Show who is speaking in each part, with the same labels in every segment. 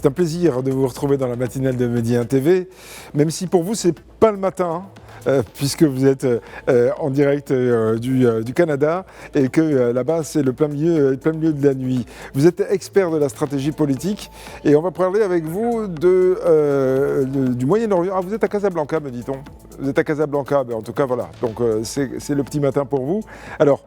Speaker 1: C'est un plaisir de vous retrouver dans la matinale de Midi 1 TV, même si pour vous c'est pas le matin, puisque vous êtes en direct du Canada et que là-bas c'est le plein milieu de la nuit. Vous êtes expert de la stratégie politique et on va parler avec vous du Moyen-Orient. Ah, vous êtes à Casablanca, me dit-on. Vous êtes à Casablanca, en tout cas voilà, donc c'est le petit matin pour vous. Alors,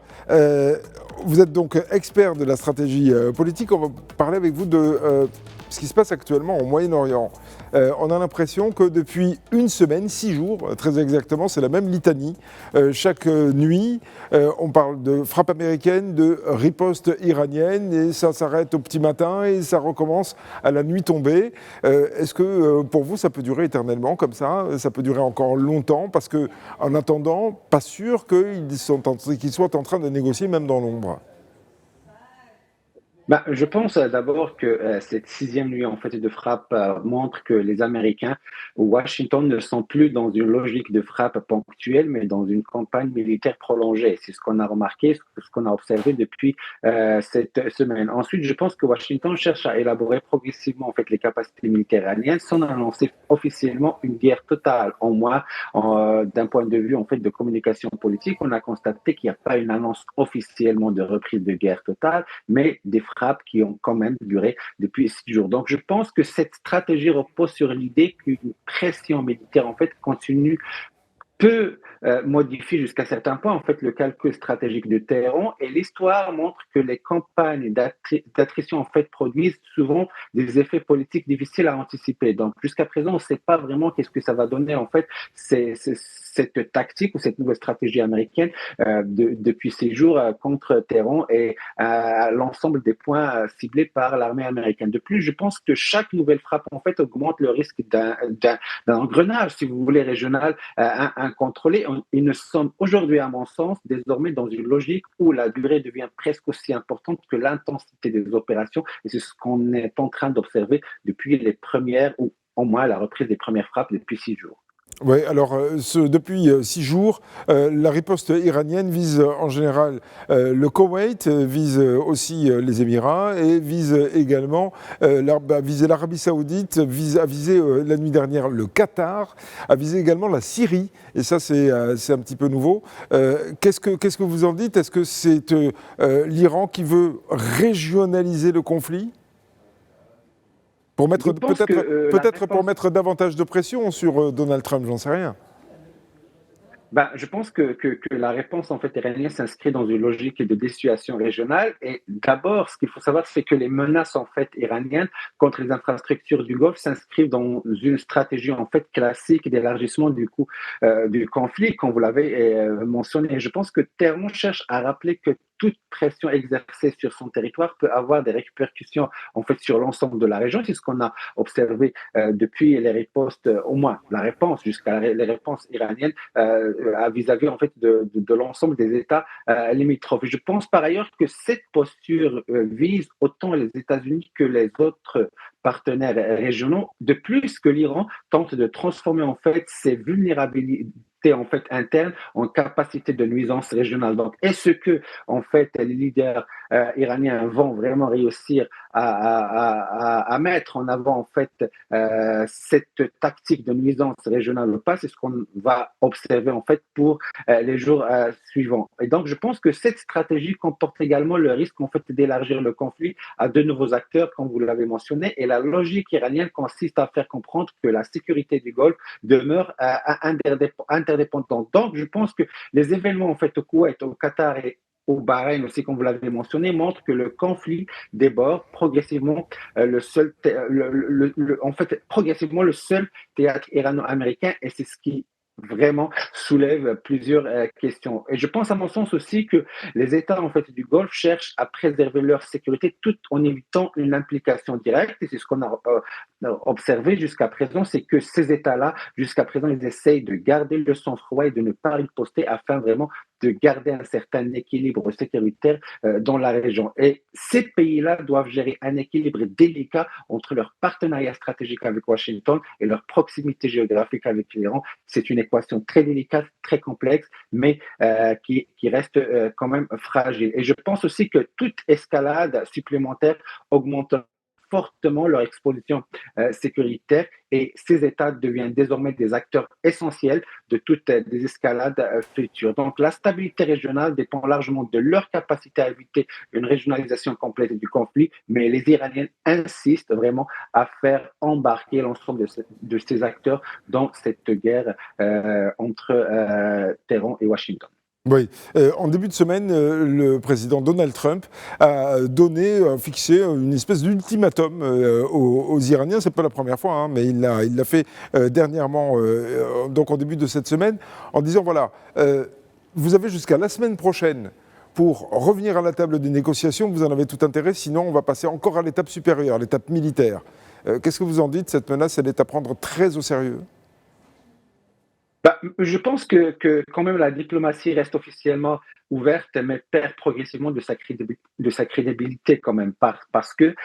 Speaker 1: vous êtes donc expert de la stratégie politique, on va parler avec vous de ce qui se passe actuellement au Moyen-Orient. On a l'impression que depuis une semaine, 6 jours, très exactement, c'est la même litanie. Chaque nuit, on parle de frappe américaine, de riposte iranienne, et ça s'arrête au petit matin et ça recommence à la nuit tombée. Est-ce que pour vous, ça peut durer éternellement comme ça? Ça peut durer encore longtemps? Parce qu'en attendant, pas sûr qu'ils soient en train de négocier même dans l'ombre.
Speaker 2: Je pense d'abord que cette sixième nuit en fait de frappe montre que les Américains ou Washington ne sont plus dans une logique de frappe ponctuelle, mais dans une campagne militaire prolongée. C'est ce qu'on a remarqué, ce qu'on a observé depuis cette semaine. Ensuite, je pense que Washington cherche à élaborer progressivement en fait les capacités militaires iraniennes sans annoncer officiellement une guerre totale. En moins, d'un point de vue en fait de communication politique, on a constaté qu'il n'y a pas une annonce officiellement de reprise de guerre totale, mais des frappes qui ont quand même duré depuis 6 jours. Donc, je pense que cette stratégie repose sur l'idée qu'une pression militaire, en fait, continue peut modifier jusqu'à certains points en fait le calcul stratégique de Téhéran et l'histoire montre que les campagnes d'attrition en fait produisent souvent des effets politiques difficiles à anticiper. Donc jusqu'à présent, on ne sait pas vraiment qu'est-ce que ça va donner en fait cette tactique ou cette nouvelle stratégie américaine depuis ces jours contre Téhéran et l'ensemble des points ciblés par l'armée américaine. De plus, je pense que chaque nouvelle frappe en fait augmente le risque d'un engrenage, si vous voulez, régional incontrôlé. Et nous sommes aujourd'hui, à mon sens, désormais dans une logique où la durée devient presque aussi importante que l'intensité des opérations. Et c'est ce qu'on est en train d'observer depuis les premières, ou au moins la reprise des premières frappes depuis 6 jours.
Speaker 1: Oui, alors depuis 6 jours, la riposte iranienne vise en général le Koweït, vise aussi les Émirats et vise également visé l'Arabie Saoudite, a visé la nuit dernière le Qatar, a visé également la Syrie, et ça c'est un petit peu nouveau. Qu'est-ce que vous en dites? Est-ce que c'est l'Iran qui veut régionaliser le conflit? Pour
Speaker 2: Je
Speaker 1: mettre
Speaker 2: pense que la
Speaker 1: peut-être pour
Speaker 2: réponse
Speaker 1: mettre davantage de pression sur Donald Trump, j'en sais rien.
Speaker 2: Je pense que la réponse en fait iranienne s'inscrit dans une logique de dissuasion régionale. Et d'abord, ce qu'il faut savoir, c'est que les menaces en fait iraniennes contre les infrastructures du Golfe s'inscrivent dans une stratégie en fait classique d'élargissement du conflit, comme vous l'avez mentionné. Et je pense que Téhéran cherche à rappeler que toute pression exercée sur son territoire peut avoir des répercussions en fait sur l'ensemble de la région. C'est ce qu'on a observé depuis les ripostes, au moins la réponse jusqu'à les réponses iraniennes vis-à-vis en fait de l'ensemble des États limitrophes. Je pense par ailleurs que cette posture vise autant les États-Unis que les autres partenaires régionaux, de plus que l'Iran tente de transformer en fait ces vulnérabilités en fait interne en capacité de nuisance régionale. Donc, est-ce que en fait les leaders iraniens vont vraiment réussir à mettre en avant en fait cette tactique de nuisance régionale ou pas? C'est ce qu'on va observer en fait pour les jours suivants. Et donc, je pense que cette stratégie comporte également le risque en fait d'élargir le conflit à de nouveaux acteurs, comme vous l'avez mentionné. Et la logique iranienne consiste à faire comprendre que la sécurité du Golfe demeure interdépendante. Donc, je pense que les événements en fait au Koweït, au Qatar et au Bahreïn aussi, comme vous l'avez mentionné, montrent que le conflit déborde progressivement en fait, progressivement le seul théâtre irano-américain, et c'est ce qui vraiment soulève plusieurs questions. Et je pense à mon sens aussi que les États en fait du Golfe cherchent à préserver leur sécurité tout en évitant une implication directe. Et c'est ce qu'on a observé jusqu'à présent, c'est que ces États-là, jusqu'à présent, ils essayent de garder le sang-froid et de ne pas riposter afin vraiment de garder un certain équilibre sécuritaire dans la région. Et ces pays-là doivent gérer un équilibre délicat entre leur partenariat stratégique avec Washington et leur proximité géographique avec l'Iran. C'est une équation très délicate, très complexe, mais qui reste quand même fragile. Et je pense aussi que toute escalade supplémentaire augmente fortement leur exposition sécuritaire et ces États deviennent désormais des acteurs essentiels de toute désescalade future. Donc la stabilité régionale dépend largement de leur capacité à éviter une régionalisation complète du conflit, mais les Iraniens insistent vraiment à faire embarquer l'ensemble de ces acteurs dans cette guerre entre Téhéran et Washington.
Speaker 1: Oui, en début de semaine, le président Donald Trump a fixé une espèce d'ultimatum aux Iraniens. C'est pas la première fois, hein, mais il l'a fait dernièrement, donc en début de cette semaine, en disant voilà, vous avez jusqu'à la semaine prochaine pour revenir à la table des négociations. Vous en avez tout intérêt, sinon on va passer encore à l'étape supérieure, l'étape militaire. Qu'est-ce que vous en dites? Cette menace, elle est à prendre très au sérieux?
Speaker 2: Je pense que quand même la diplomatie reste officiellement ouverte, mais perd progressivement de sa crédibilité quand même, parce que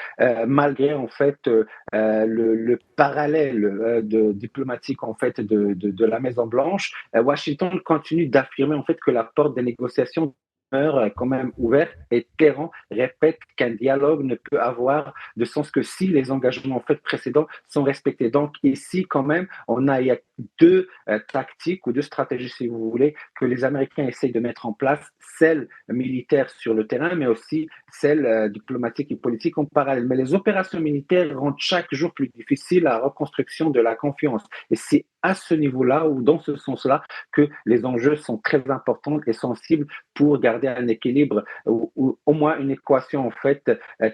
Speaker 2: malgré en fait le parallèle diplomatique en fait de la Maison Blanche, Washington continue d'affirmer en fait que la porte des négociations demeure quand même ouverte et Téhéran répète qu'un dialogue ne peut avoir de sens que si les engagements en fait précédents sont respectés. Donc ici quand même il y a deux tactiques ou deux stratégies si vous voulez que les Américains essayent de mettre en place, celle militaire sur le terrain mais aussi celle diplomatique et politique en parallèle. Mais les opérations militaires rendent chaque jour plus difficile la reconstruction de la confiance et c'est à ce niveau-là ou dans ce sens-là que les enjeux sont très importants et sensibles pour garder un équilibre ou au moins une équation en fait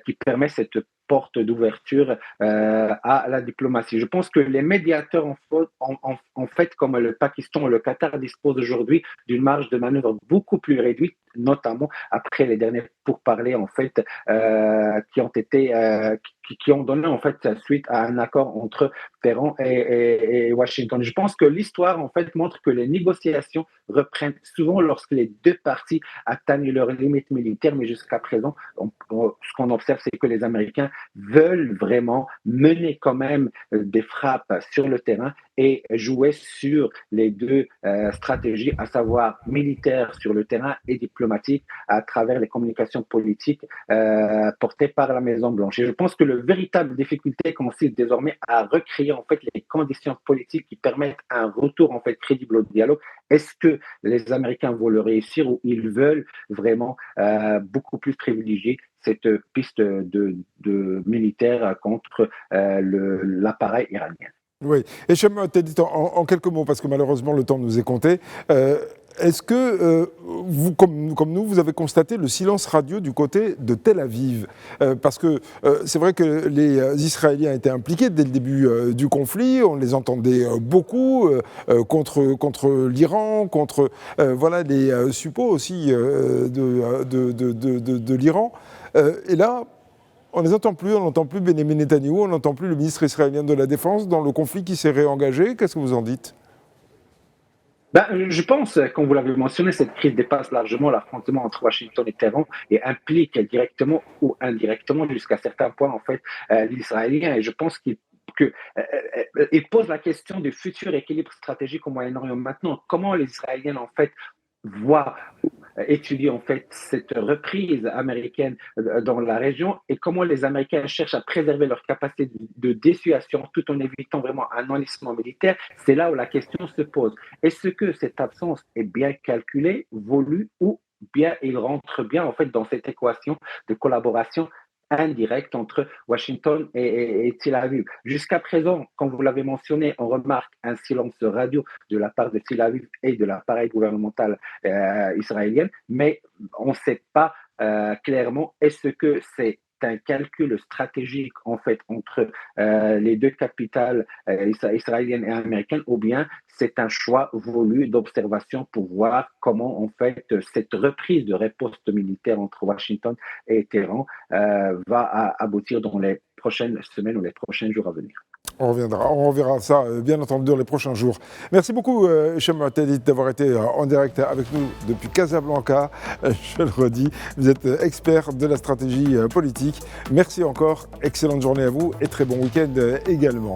Speaker 2: qui permet cette porte d'ouverture à la diplomatie. Je pense que les médiateurs en fait, comme le Pakistan ou le Qatar, disposent aujourd'hui d'une marge de manœuvre beaucoup plus réduite, notamment après les derniers pourparlers en fait qui ont donné en fait suite à un accord entre Téhéran et Washington. Je pense que l'histoire en fait montre que les négociations reprennent souvent lorsque les deux parties atteignent leurs limites militaires, mais jusqu'à présent, ce qu'on observe, c'est que les Américains veulent vraiment mener quand même des frappes sur le terrain et jouer sur les deux stratégies, à savoir militaire sur le terrain et diplomatique à travers les communications politiques portées par la Maison-Blanche. Et je pense que la véritable difficulté consiste désormais à recréer en fait les conditions politiques qui permettent un retour en fait crédible au dialogue. Est-ce que les Américains vont le réussir ou ils veulent vraiment beaucoup plus privilégier cette piste de militaire contre l'appareil iranien?
Speaker 1: Oui, et Cham, t'as dit en quelques mots, parce que malheureusement le temps nous est compté, est-ce que vous, comme nous, vous avez constaté le silence radio du côté de Tel Aviv? Parce que c'est vrai que les Israéliens étaient impliqués dès le début du conflit, on les entendait beaucoup contre l'Iran, contre voilà, les suppôts aussi de l'Iran. Et là, on ne les entend plus, on n'entend plus Benjamin Netanyahou, on n'entend plus le ministre israélien de la Défense dans le conflit qui s'est réengagé. Qu'est-ce que vous en dites?
Speaker 2: Je pense, comme vous l'avez mentionné, cette crise dépasse largement l'affrontement entre Washington et Téhéran et implique directement ou indirectement, jusqu'à certains points, en fait, l'Israélien. Et je pense qu'il pose la question du futur équilibre stratégique au Moyen-Orient. Maintenant, comment les Israéliens, en fait, voient étudier en fait cette reprise américaine dans la région et comment les Américains cherchent à préserver leur capacité de dissuasion tout en évitant vraiment un enlissement militaire, c'est là où la question se pose. Est-ce que cette absence est bien calculée, voulue ou bien il rentre bien en fait dans cette équation de collaboration indirecte entre Washington et Tel Aviv. Jusqu'à présent, comme vous l'avez mentionné, on remarque un silence radio de la part de Tel Aviv et de l'appareil gouvernemental israélien, mais on ne sait pas clairement est-ce que c'est un calcul stratégique en fait entre les deux capitales israéliennes et américaines ou bien c'est un choix voulu d'observation pour voir comment en fait cette reprise de riposte militaire entre Washington et Téhéran va aboutir dans les prochaines semaines ou les prochains jours à venir.
Speaker 1: On reverra ça bien entendu dans les prochains jours. Merci beaucoup Hicham Al-Tadid d'avoir été en direct avec nous depuis Casablanca. Je le redis, vous êtes expert de la stratégie politique. Merci encore, excellente journée à vous et très bon week-end également.